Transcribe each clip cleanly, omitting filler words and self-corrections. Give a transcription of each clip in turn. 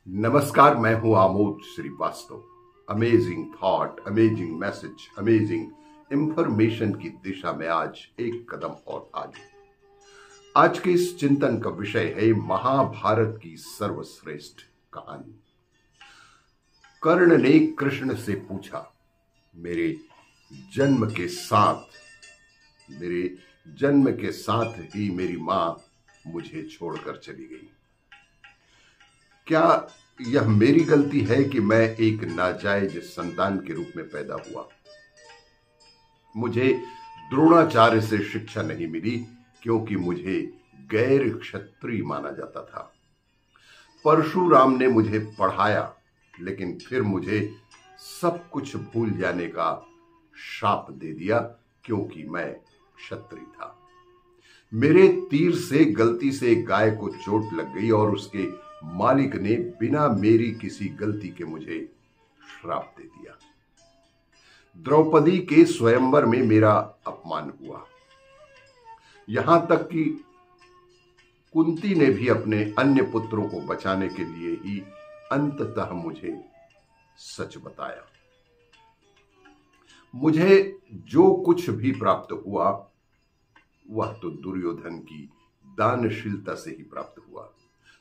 नमस्कार, मैं हूं Amod Srivastava. Amazing thought, amazing message, amazing information की दिशा में आज एक कदम और आगे। आज के इस चिंतन का विषय है महाभारत की सर्वश्रेष्ठ कहानी। कर्ण ने कृष्ण से पूछा, मेरे जन्म के साथ ही मेरी मां मुझे छोड़कर चली गई। क्या यह मेरी गलती है कि मैं एक नाजायज संतान के रूप में पैदा हुआ? मुझे द्रोणाचार्य से शिक्षा नहीं मिली क्योंकि मुझे गैर क्षत्रिय माना जाता था। परशुराम ने मुझे पढ़ाया लेकिन फिर मुझे सब कुछ भूल जाने का शाप दे दिया क्योंकि मैं क्षत्रिय था। मेरे तीर से गलती से एक गाय को चोट लग गई और उसके मालिक ने बिना मेरी किसी गलती के मुझे श्राप दे दिया। द्रौपदी के स्वयंवर में मेरा अपमान हुआ। यहां तक कि कुंती ने भी अपने अन्य पुत्रों को बचाने के लिए ही अंततः मुझे सच बताया। मुझे जो कुछ भी प्राप्त हुआ वह तो दुर्योधन की दानशीलता से ही प्राप्त हुआ,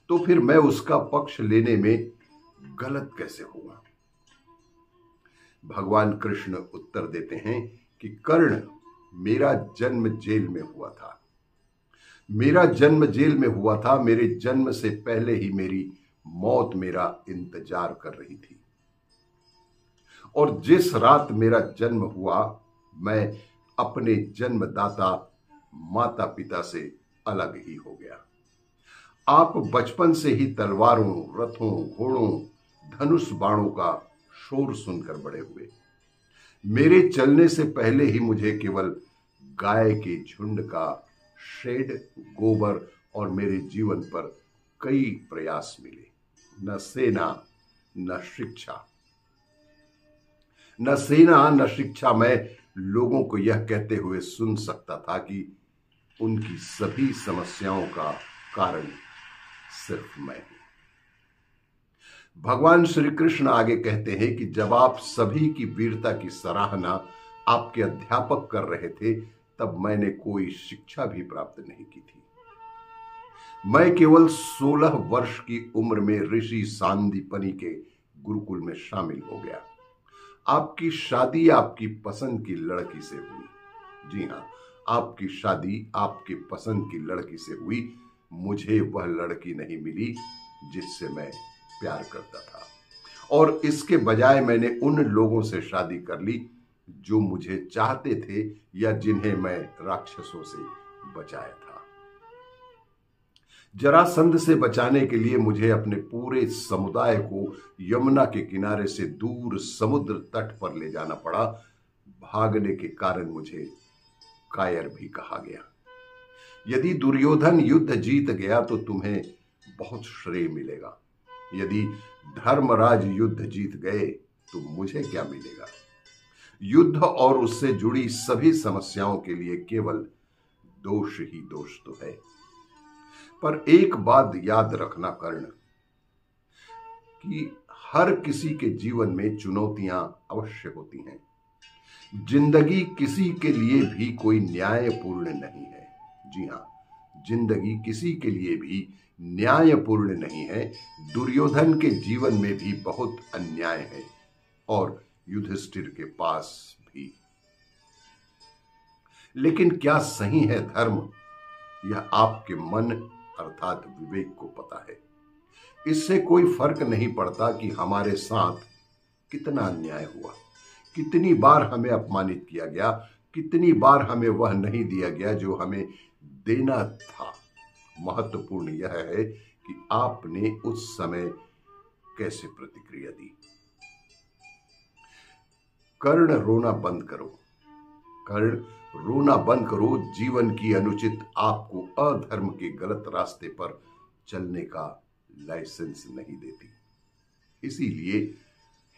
तो फिर मैं उसका पक्ष लेने में गलत कैसे हुआ? भगवान कृष्ण उत्तर देते हैं कि कर्ण, मेरा जन्म जेल में हुआ था। मेरे जन्म से पहले ही मेरी मौत मेरा इंतजार कर रही थी। और जिस रात मेरा जन्म हुआ मैं अपने जन्मदाता माता पिता से अलग ही हो गया। आप बचपन से ही तलवारों, रथों, घोड़ों, धनुष बाणों का शोर सुनकर बड़े हुए। मेरे चलने से पहले ही मुझे केवल गाय के झुंड का शेड, गोबर और मेरे जीवन पर कई प्रयास मिले। न सेना न शिक्षा मैं लोगों को यह कहते हुए सुन सकता था कि उनकी सभी समस्याओं का कारण सिर्फ मैं हूं। भगवान श्री कृष्ण आगे कहते हैं कि जब आप सभी की वीरता की सराहना आपके अध्यापक कर रहे थे तब मैंने कोई शिक्षा भी प्राप्त नहीं की थी। मैं केवल 16 वर्ष की उम्र में ऋषि सांदीपनि के गुरुकुल में शामिल हो गया। आपकी शादी आपकी पसंद की लड़की से हुई। जी हां, आपकी शादी आपकी पसंद की लड़की से हुई। मुझे वह लड़की नहीं मिली जिससे मैं प्यार करता था, और इसके बजाय मैंने उन लोगों से शादी कर ली जो मुझे चाहते थे या जिन्हें मैं राक्षसों से बचाया था। जरासंध से बचाने के लिए मुझे अपने पूरे समुदाय को यमुना के किनारे से दूर समुद्र तट पर ले जाना पड़ा। भागने के कारण मुझे कायर भी कहा गया। यदि दुर्योधन युद्ध जीत गया तो तुम्हें बहुत श्रेय मिलेगा। यदि धर्मराज युद्ध जीत गए तो मुझे क्या मिलेगा? युद्ध और उससे जुड़ी सभी समस्याओं के लिए केवल दोष ही दोष तो है। पर एक बात याद रखना कर्ण, कि हर किसी के जीवन में चुनौतियां अवश्य होती हैं। जिंदगी किसी के लिए भी कोई न्यायपूर्ण नहीं है। जी हां, जिंदगी किसी के लिए भी न्यायपूर्ण नहीं है। दुर्योधन के जीवन में भी बहुत अन्याय है और युधिष्ठिर के पास भी। लेकिन क्या सही है धर्म, यह आपके मन अर्थात विवेक को पता है। इससे कोई फर्क नहीं पड़ता कि हमारे साथ कितना अन्याय हुआ, कितनी बार हमें अपमानित किया गया, कितनी बार हमें वह नहीं दिया गया जो हमें देना था। महत्वपूर्ण यह है कि आपने उस समय कैसे प्रतिक्रिया दी। कर्ण, रोना बंद करो। जीवन की अनुचित आपको अधर्म के गलत रास्ते पर चलने का लाइसेंस नहीं देती। इसीलिए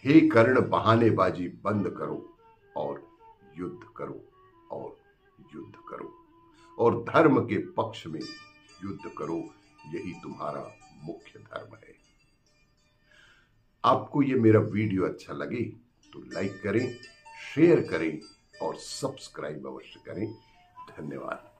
हे कर्ण, बहानेबाजी बंद करो और युद्ध करो और धर्म के पक्ष में युद्ध करो। यही तुम्हारा मुख्य धर्म है। आपको ये मेरा वीडियो अच्छा लगे तो लाइक करें, शेयर करें और सब्सक्राइब अवश्य करें। धन्यवाद।